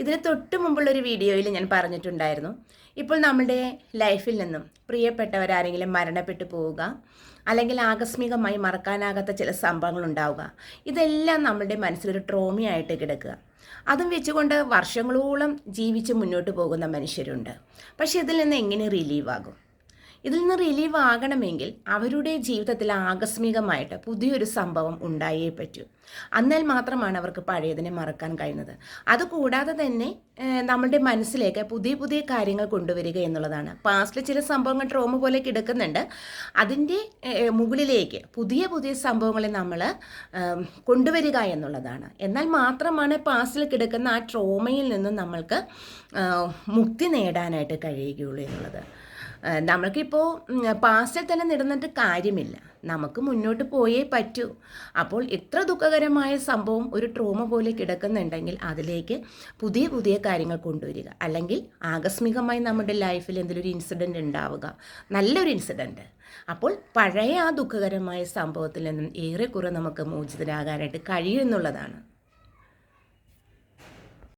ഇതിന് തൊട്ട് മുമ്പുള്ളൊരു വീഡിയോയിൽ ഞാൻ പറഞ്ഞിട്ടുണ്ടായിരുന്നു, ഇപ്പോൾ നമ്മുടെ ലൈഫിൽ നിന്നും പ്രിയപ്പെട്ടവരാരെങ്കിലും മരണപ്പെട്ടു പോവുക, അല്ലെങ്കിൽ ആകസ്മികമായി മറക്കാനാകാത്ത ചില സംഭവങ്ങൾ ഉണ്ടാവുക, ഇതെല്ലാം നമ്മുടെ മനസ്സിലൊരു ട്രോമയായിട്ട് കിടക്കുക. അതും വെച്ചുകൊണ്ട് വർഷങ്ങളോളം ജീവിച്ച് മുന്നോട്ട് പോകുന്ന മനുഷ്യരുണ്ട്. പക്ഷേ ഇതിൽ നിന്ന് എങ്ങനെ റിലീവ് ആകും? ഇതിൽ നിന്ന് റിലീവ് ആകണമെങ്കിൽ അവരുടെ ജീവിതത്തിൽ ആകസ്മികമായിട്ട് പുതിയൊരു സംഭവം ഉണ്ടായേ പറ്റൂ. എന്നാൽ മാത്രമാണ് അവർക്ക് പഴയതിനെ മറക്കാൻ കഴിയുന്നത്. അതുകൂടാതെ തന്നെ നമ്മളുടെ മനസ്സിലേക്ക് പുതിയ പുതിയ കാര്യങ്ങൾ കൊണ്ടുവരിക എന്നുള്ളതാണ്. പാസ്റ്റിൽ ചില സംഭവങ്ങൾ ട്രോമ പോലെ കിടക്കുന്നുണ്ട്. അതിൻ്റെ മുകളിലേക്ക് പുതിയ പുതിയ സംഭവങ്ങളെ നമ്മൾ കൊണ്ടുവരിക എന്നുള്ളതാണ്. എന്നാൽ മാത്രമാണ് പാസ്റ്റിൽ കിടക്കുന്ന ആ ട്രോമയിൽ നിന്നും നമ്മൾക്ക് മുക്തി നേടാനായിട്ട് കഴിയുകയുള്ളൂ എന്നുള്ളത്. നമ്മൾക്കിപ്പോൾ പാസ്റ്റിൽ തന്നെ നിടന്നിട്ട് കാര്യമില്ല, നമുക്ക് മുന്നോട്ട് പോയേ പറ്റൂ. അപ്പോൾ എത്ര ദുഃഖകരമായ സംഭവം ഒരു ട്രോമ പോലെ കിടക്കുന്നുണ്ടെങ്കിൽ അതിലേക്ക് പുതിയ പുതിയ കാര്യങ്ങൾ കൊണ്ടുവരിക. അല്ലെങ്കിൽ ആകസ്മികമായി നമ്മുടെ ലൈഫിൽ എന്തെങ്കിലും ഒരു ഇൻസിഡൻറ്റ് ഉണ്ടാവുക, നല്ലൊരു ഇൻസിഡൻറ്റ്, അപ്പോൾ പഴയ ആ ദുഃഖകരമായ സംഭവത്തിൽ നിന്നും ഏറെക്കുറെ നമുക്ക് മോചിതരാകാനായിട്ട് കഴിയുമെന്നുള്ളതാണ്.